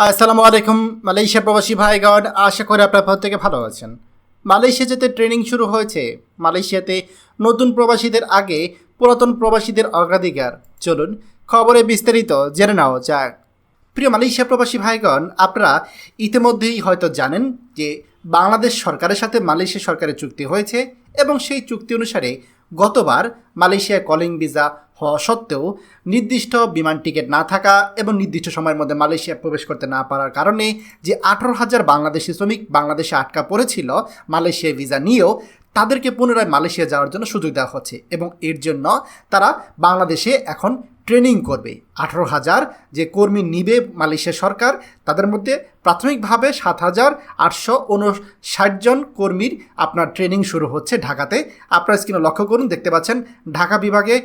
আসসালামু আলাইকুম মালয়েশিয়া প্রবাসী ভাইগণ, আশা করি আপনারা প্রত্যেকে ভালো আছেন। মালয়েশিয়া যেতে ট্রেনিং শুরু হয়েছে। মালয়েশিয়াতে নতুন প্রবাসীদের আগে পুরাতন প্রবাসীদের অগ্রাধিকার। চলুন খবরে বিস্তারিত জেনে নেওয়া যাক। প্রিয় মালয়েশিয়া প্রবাসী ভাইগণ, আপনারা ইতিমধ্যেই হয়তো জানেন যে বাংলাদেশ সরকারের সাথে মালয়েশিয়া সরকারের চুক্তি হয়েছে এবং সেই চুক্তি অনুসারে গতবার মালয়েশিয়ায় কলিং ভিসা হওয়া সত্ত্বেও নির্দিষ্ট বিমান টিকিট না থাকা এবং নির্দিষ্ট সময়ের মধ্যে মালয়েশিয়া প্রবেশ করতে না পারার কারণে যে 18,000 বাংলাদেশি শ্রমিক বাংলাদেশে আটকা পড়েছিল মালয়েশিয়া ভিসা নিয়েও, তাদেরকে পুনরায় মালয়েশিয়া যাওয়ার জন্য সুযোগ দেওয়া হচ্ছে এবং এর জন্য তারা বাংলাদেশে এখন ট্রেনিং করবে। 18,000 যে কর্মী নিবে মালয়েশিয়া সরকার, তাদের মধ্যে প্রাথমিকভাবে 7,859 জন কর্মীর আপনার ট্রেনিং শুরু হচ্ছে ঢাকাতে। আপনার স্ক্রিনে লক্ষ্য করুন, দেখতে পাচ্ছেন ঢাকা বিভাগে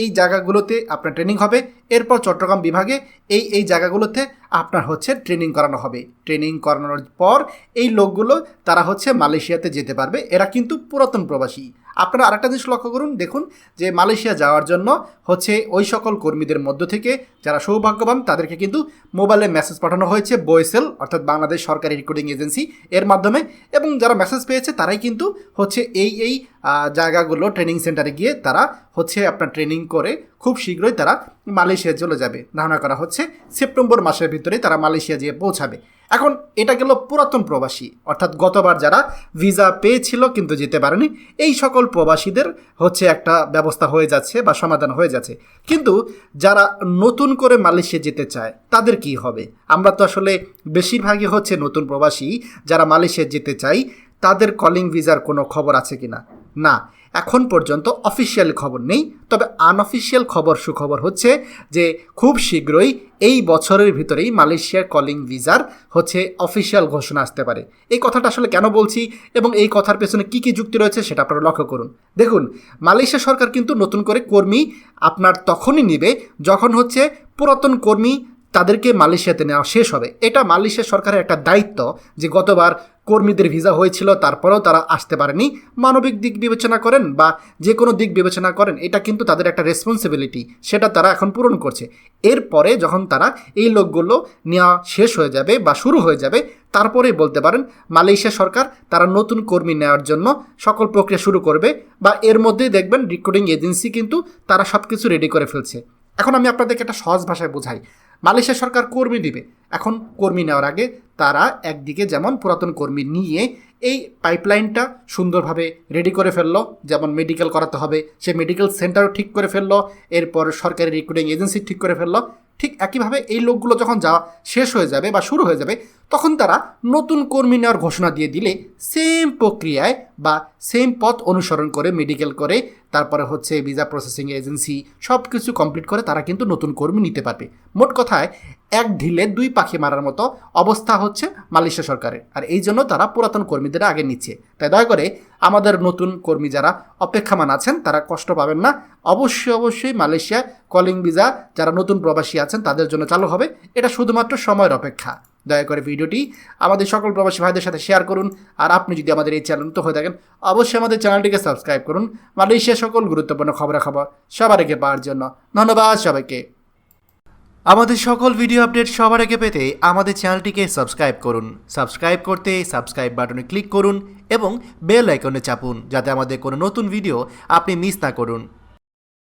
এই জায়গাগুলোতে আপনার ট্রেনিং হবে। এরপর চট্টগ্রাম বিভাগে এই জায়গাগুলোতে আপনার হচ্ছে ট্রেনিং করানো হবে। ট্রেনিং করানোর পর এই লোকগুলো তারা হচ্ছে মালয়েশিয়াতে যেতে পারবে। এরা কিন্তু পুরাতন প্রবাসী। আপনারা আরেকটা জিনিস লক্ষ্য করুন, দেখুন যে মালয়েশিয়া যাওয়ার জন্য হচ্ছে ওই সকল কর্মীদের মধ্য থেকে যারা সৌভাগ্যবান তাদেরকে কিন্তু মোবাইলে মেসেজ পাঠানো হয়েছে বয়েসেল, অর্থাৎ বাংলাদেশ সরকারি রিক্রুটিং এজেন্সি এর মাধ্যমে। এবং যারা মেসেজ পেয়েছে তারাই কিন্তু হচ্ছে এই জায়গাগুলো ট্রেনিং সেন্টারে গিয়ে তারা হচ্ছে আপনার ট্রেনিং করে খুব শীঘ্রই তারা মালয়েশিয়া চলে যাবে। ধারণা করা হচ্ছে সেপ্টেম্বর মাসের ভিতরেই তারা মালয়েশিয়া যেয়ে পৌঁছাবে। এখন এটা গেল পুরাতন প্রবাসী, অর্থাৎ গতবার যারা ভিসা পেয়েছিল কিন্তু যেতে পারেনি, এই সকল প্রবাসীদের হচ্ছে একটা ব্যবস্থা হয়ে যাচ্ছে বা সমাধান হয়ে যাচ্ছে। কিন্তু যারা নতুন করে মালয়েশিয়া যেতে চায় তাদের কি হবে? আমরা তো আসলে বেশিরভাগই হচ্ছে নতুন প্রবাসী যারা মালয়েশিয়া যেতে চাই, তাদের কলিং ভিসার কোনো খবর আছে কিনা? না, এখন পর্যন্ত অফিসিয়াল খবর নেই। তবে আনঅফিসিয়াল সুখবর হচ্ছে যে খুব শীঘ্রই এই বছরের ভিতরেই মালয়েশিয়ার কলিং ভিসার হচ্ছে অফিসিয়াল ঘোষণা আসতে পারে। এই কথাটা আসলে কেন বলছি এবং এই কথার পেছনে কী কী যুক্তি রয়েছে সেটা আপনারা লক্ষ্য করুন। দেখুন, মালয়েশিয়া সরকার কিন্তু নতুন করে কর্মী আপনার তখনই নেবে যখন হচ্ছে পুরাতন কর্মী তাদেরকে মালয়েশিয়াতে নেওয়া শেষ হবে। এটা মালয়েশিয়া সরকারের একটা দায়িত্ব যে গতবার কর্মীদের ভিসা হয়েছিল তারপরেও তারা আসতে পারেনি। মানবিক দিক বিবেচনা করেন বা যে কোনো দিক বিবেচনা করেন, এটা কিন্তু তাদের একটা রেসপন্সিবিলিটি, সেটা তারা এখন পূরণ করছে। এরপরে যখন তারা এই লোকগুলো নেওয়া শেষ হয়ে যাবে বা শুরু হয়ে যাবে, তারপরেই বলতে পারেন মালয়েশিয়া সরকার তারা নতুন কর্মী নেওয়ার জন্য সকল প্রক্রিয়া শুরু করবে। বা এর মধ্যেই দেখবেন রিক্রুটিং এজেন্সি কিন্তু তারা সব কিছু রেডি করে ফেলছে। এখন আমি আপনাদেরকে একটা সহজ ভাষায় বোঝাই। মালয়েশিয়া সরকার কর্মী দিবে। এখন কর্মী নেওয়ার আগে তারা একদিকে যেমন পুরাতন কর্মী নিয়ে এই পাইপলাইনটা সুন্দরভাবে রেডি করে ফেললো, যেমন মেডিকেল করাতে হবে সে মেডিকেল সেন্টারও ঠিক করে ফেললো, এরপর সরকারি রিক্রুটিং এজেন্সি ঠিক করে ফেললো। ঠিক একইভাবে এই লোকগুলো যখন যাওয়া শেষ হয়ে যাবে বা শুরু হয়ে যাবে, তখন তারা নতুন কর্মী নেওয়ার ঘোষণা দিয়ে দিলে সেম প্রক্রিয়ায় বা সেম পথ অনুসরণ করে মেডিকেল করে তারপরে হচ্ছে ভিসা প্রসেসিং এজেন্সি সব কিছু কমপ্লিট করে তারা কিন্তু নতুন কর্মী নিতে পারবে। মোট কথায় এক ঢিলে দুই পাখি মারার মতো অবস্থা হচ্ছে মালয়েশিয়া সরকারের। আর এই জন্য তারা পুরাতন কর্মীদের আগে নিচ্ছে। তাই দয়া করে আমাদের নতুন কর্মী যারা অপেক্ষামান আছেন তারা কষ্ট পাবেন না। অবশ্যই মালয়েশিয়া কলিং ভিসা যারা নতুন প্রবাসী আছেন তাদের জন্য চালু হবে। এটা শুধুমাত্র সময়ের অপেক্ষা। দয়া করে ভিডিওটি আমাদের সকল প্রবাসী ভাইদের সাথে শেয়ার করুন। আর আপনি যদি আমাদের এই চ্যানেল তো হয়ে থাকেন, অবশ্যই আমাদের চ্যানেলটিকে সাবস্ক্রাইব করুন মালয়েশিয়া সকল গুরুত্বপূর্ণ খবরাখবর সবার আগে পাওয়ার জন্য। ধন্যবাদ সবাইকে। আমাদের সকল ভিডিও আপডেট সবার আগে পেতে আমাদের চ্যানেলটিকে সাবস্ক্রাইব করুন। সাবস্ক্রাইব করতে সাবস্ক্রাইব বাটনে ক্লিক করুন এবং বেল আইকনে চাপুন যাতে আমাদের কোনো নতুন ভিডিও আপনি মিস না করুন।